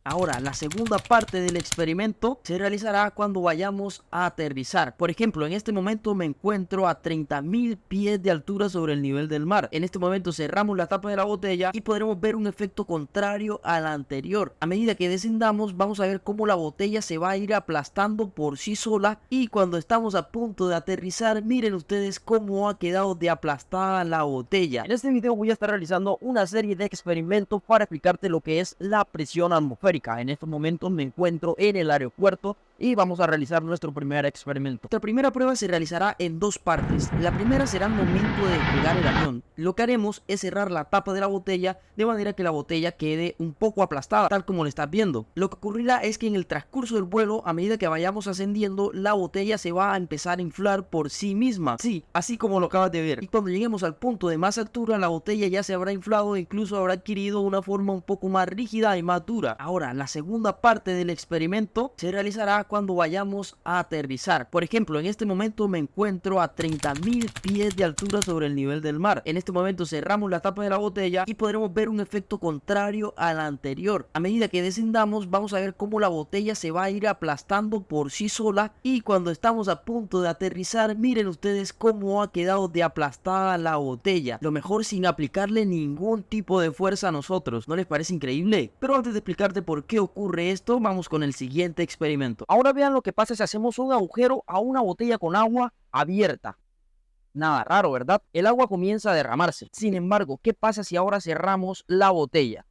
Ahora, la segunda parte del experimento se realizará cuando vayamos a aterrizar. Por ejemplo, en este momento me encuentro a 30.000 pies de altura sobre el nivel del mar. En este momento cerramos la tapa de la botella y podremos ver un efecto contrario al anterior. A medida que descendamos, vamos a ver cómo la botella se va a ir aplastando por sí sola, y cuando estamos a punto de aterrizar, miren ustedes cómo ha quedado de aplastada la botella. En este video voy a estar realizando una serie de experimentos para explicarte lo que es la presión atmosférica. En estos momentos me encuentro en el aeropuerto y vamos a realizar nuestro primer experimento. Nuestra primera prueba se realizará en dos partes. La primera será al momento de despegar el avión. Lo que haremos es cerrar la tapa de la botella de manera que la botella quede un poco aplastada, tal como lo estás viendo. Lo que ocurrirá es que en el transcurso del vuelo, a medida que vayamos ascendiendo, la botella se va a empezar a inflar por sí misma. Sí, así como lo acabas de ver. Y cuando lleguemos al punto de más altura, la botella ya se habrá inflado e incluso habrá adquirido una forma un poco más rígida y más dura. Ahora, la segunda parte del experimento se realizará cuando vayamos a aterrizar. Por ejemplo, en este momento me encuentro a 30.000 pies de altura sobre el nivel del mar. En este momento cerramos la tapa de la botella y podremos ver un efecto contrario al anterior. A medida que descendamos, vamos a ver cómo la botella se va a ir aplastando por sí sola, y cuando estamos a punto de aterrizar, miren ustedes cómo ha quedado de aplastada la botella. Lo mejor sin aplicarle ningún tipo de fuerza a nosotros. ¿No les parece increíble? Pero antes de explicarte por qué ocurre esto, vamos con el siguiente experimento. Ahora vean lo que pasa si hacemos un agujero a una botella con agua abierta. Nada raro, ¿verdad? El agua comienza a derramarse. Sin embargo, ¿qué pasa si ahora cerramos la botella?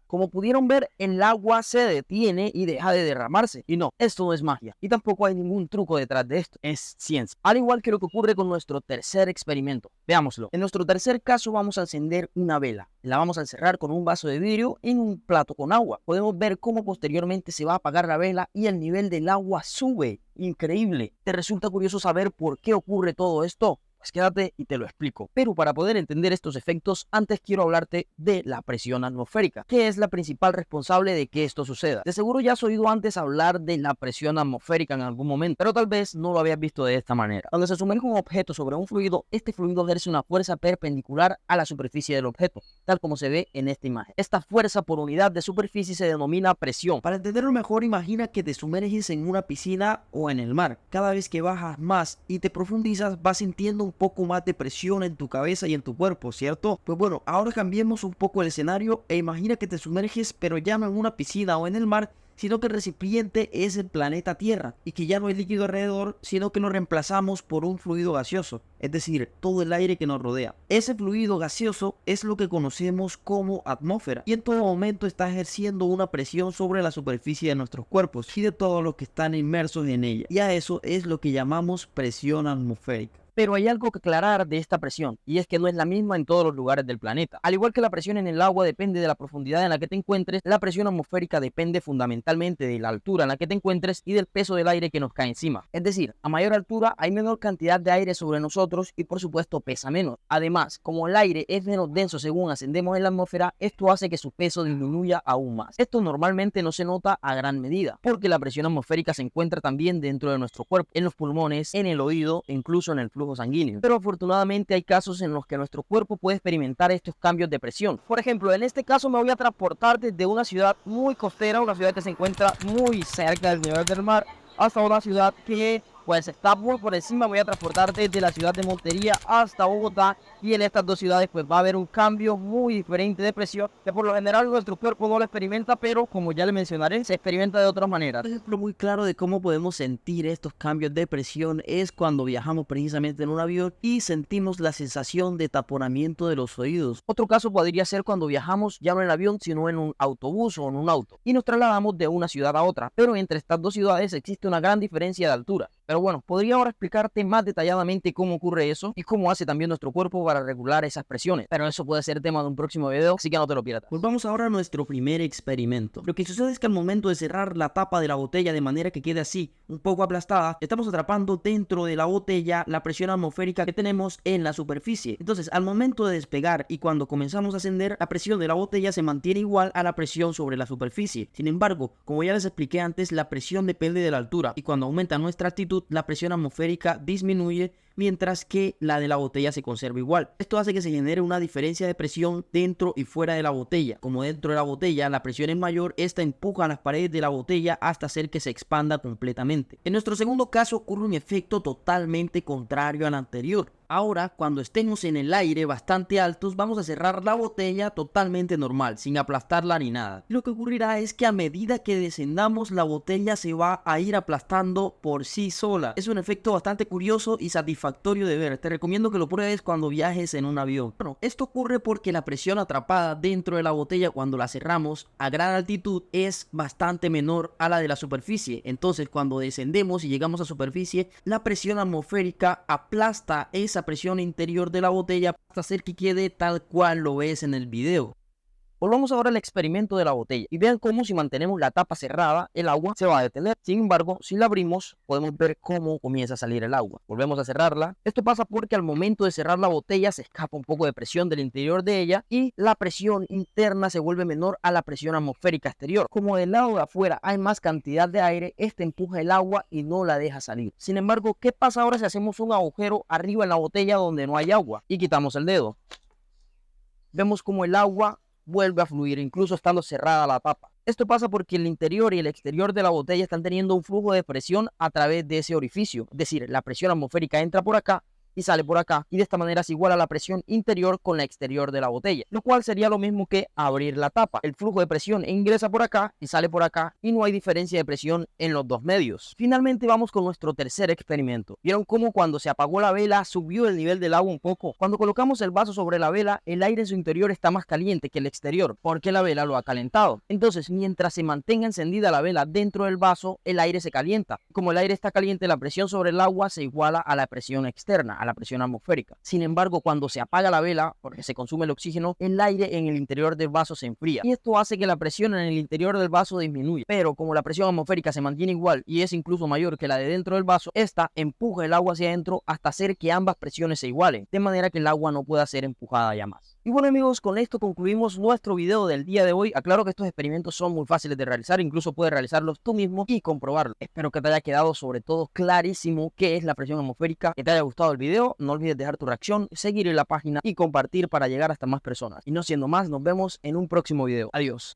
Como pudieron ver, el agua se detiene y deja de derramarse. Y no, esto no es magia. Y tampoco hay ningún truco detrás de esto. Es ciencia. Al igual que lo que ocurre con nuestro tercer experimento. Veámoslo. En nuestro tercer caso vamos a encender una vela. La vamos a encerrar con un vaso de vidrio en un plato con agua. Podemos ver cómo posteriormente se va a apagar la vela y el nivel del agua sube. Increíble. ¿Te resulta curioso saber por qué ocurre todo esto? Pues quédate y te lo explico. Pero para poder entender estos efectos, antes quiero hablarte de la presión atmosférica, que es la principal responsable de que esto suceda. De seguro ya has oído antes hablar de la presión atmosférica en algún momento, pero tal vez no lo habías visto de esta manera. Cuando se sumerge un objeto sobre un fluido, este fluido ejerce una fuerza perpendicular a la superficie del objeto, tal como se ve en esta imagen. Esta fuerza por unidad de superficie se denomina presión. Para entenderlo mejor, imagina que te sumerges en una piscina o en el mar. Cada vez que bajas más y te profundizas, vas sintiendo un poco más de presión en tu cabeza y en tu cuerpo, ¿cierto? Pues bueno, ahora cambiemos un poco el escenario e imagina que te sumerges, pero ya no en una piscina o en el mar, sino que el recipiente es el planeta Tierra, y que ya no hay líquido alrededor, sino que lo reemplazamos por un fluido gaseoso, es decir, todo el aire que nos rodea. Ese fluido gaseoso es lo que conocemos como atmósfera, y en todo momento está ejerciendo una presión sobre la superficie de nuestros cuerpos y de todos los que están inmersos en ella, y a eso es lo que llamamos presión atmosférica. Pero hay algo que aclarar de esta presión, y es que no es la misma en todos los lugares del planeta. Al igual que la presión en el agua depende de la profundidad en la que te encuentres, la presión atmosférica depende fundamentalmente de la altura en la que te encuentres y del peso del aire que nos cae encima. Es decir, a mayor altura hay menor cantidad de aire sobre nosotros y por supuesto pesa menos. Además, como el aire es menos denso según ascendemos en la atmósfera, esto hace que su peso disminuya aún más. Esto normalmente no se nota a gran medida, porque la presión atmosférica se encuentra también dentro de nuestro cuerpo, en los pulmones, en el oído e incluso en el flujo sanguíneo. Pero afortunadamente hay casos en los que nuestro cuerpo puede experimentar estos cambios de presión. Por ejemplo, en este caso me voy a transportar desde una ciudad muy costera, una ciudad que se encuentra muy cerca del nivel del mar, hasta una ciudad que pues está muy por encima. Me voy a transportar desde la ciudad de Montería hasta Bogotá, y en estas dos ciudades pues va a haber un cambio muy diferente de presión, que por lo general nuestro cuerpo no lo experimenta, pero como ya le mencionaré, se experimenta de otras maneras. Un ejemplo muy claro de cómo podemos sentir estos cambios de presión es cuando viajamos precisamente en un avión y sentimos la sensación de taponamiento de los oídos. Otro caso podría ser cuando viajamos ya no en avión, sino en un autobús o en un auto, y nos trasladamos de una ciudad a otra, pero entre estas dos ciudades existe una gran diferencia de altura. Pero bueno, podría ahora explicarte más detalladamente cómo ocurre eso y cómo hace también nuestro cuerpo para regular esas presiones. Pero eso puede ser tema de un próximo video, así que no te lo pierdas. Pues vamos ahora a nuestro primer experimento. Lo que sucede es que al momento de cerrar la tapa de la botella de manera que quede así, un poco aplastada, estamos atrapando dentro de la botella la presión atmosférica que tenemos en la superficie. Entonces, al momento de despegar y cuando comenzamos a ascender, la presión de la botella se mantiene igual a la presión sobre la superficie. Sin embargo, como ya les expliqué antes, la presión depende de la altura, y cuando aumenta nuestra altitud, la presión atmosférica disminuye mientras que la de la botella se conserva igual. Esto hace que se genere una diferencia de presión dentro y fuera de la botella. Como dentro de la botella la presión es mayor, esta empuja a las paredes de la botella hasta hacer que se expanda completamente. En nuestro segundo caso ocurre un efecto totalmente contrario al anterior. Ahora, cuando estemos en el aire bastante altos, vamos a cerrar la botella totalmente normal, sin aplastarla ni nada. Lo que ocurrirá es que a medida que descendamos, la botella se va a ir aplastando por sí sola. Es un efecto bastante curioso y satisfactorio de ver. Te recomiendo que lo pruebes cuando viajes en un avión. Bueno, esto ocurre porque la presión atrapada dentro de la botella cuando la cerramos a gran altitud es bastante menor a la de la superficie. Entonces, cuando descendemos y llegamos a superficie, la presión atmosférica aplasta esa presión interior de la botella hasta hacer que quede tal cual lo ves en el video. Volvamos ahora al experimento de la botella y vean cómo si mantenemos la tapa cerrada, el agua se va a detener. Sin embargo, si la abrimos, podemos ver cómo comienza a salir el agua. Volvemos a cerrarla. Esto pasa porque al momento de cerrar la botella se escapa un poco de presión del interior de ella y la presión interna se vuelve menor a la presión atmosférica exterior. Como del lado de afuera hay más cantidad de aire, este empuja el agua y no la deja salir. Sin embargo, ¿qué pasa ahora si hacemos un agujero arriba en la botella donde no hay agua y quitamos el dedo? Vemos como el agua vuelve a fluir, incluso estando cerrada la tapa. Esto pasa porque el interior y el exterior de la botella están teniendo un flujo de presión a través de ese orificio. Es decir, la presión atmosférica entra por acá y sale por acá, y de esta manera se iguala la presión interior con la exterior de la botella, lo cual sería lo mismo que abrir la tapa. El flujo de presión ingresa por acá y sale por acá y no hay diferencia de presión en los dos medios. Finalmente vamos con nuestro tercer experimento. ¿Vieron cómo cuando se apagó la vela subió el nivel del agua un poco? Cuando colocamos el vaso sobre la vela, el aire en su interior está más caliente que el exterior porque la vela lo ha calentado. Entonces, mientras se mantenga encendida la vela dentro del vaso, el aire se calienta. Como el aire está caliente, la presión sobre el agua se iguala a la presión externa, a la presión atmosférica. Sin embargo, cuando se apaga la vela, porque se consume el oxígeno, el aire en el interior del vaso se enfría. Y esto hace que la presión en el interior del vaso disminuya. Pero como la presión atmosférica se mantiene igual y es incluso mayor que la de dentro del vaso, esta empuja el agua hacia adentro hasta hacer que ambas presiones se igualen, de manera que el agua no pueda ser empujada ya más. Y bueno amigos, con esto concluimos nuestro video del día de hoy. Aclaro que estos experimentos son muy fáciles de realizar, incluso puedes realizarlos tú mismo y comprobarlo. Espero que te haya quedado sobre todo clarísimo qué es la presión atmosférica, que te haya gustado el video. No olvides dejar tu reacción, seguir en la página y compartir para llegar hasta más personas. Y no siendo más, nos vemos en un próximo video. Adiós.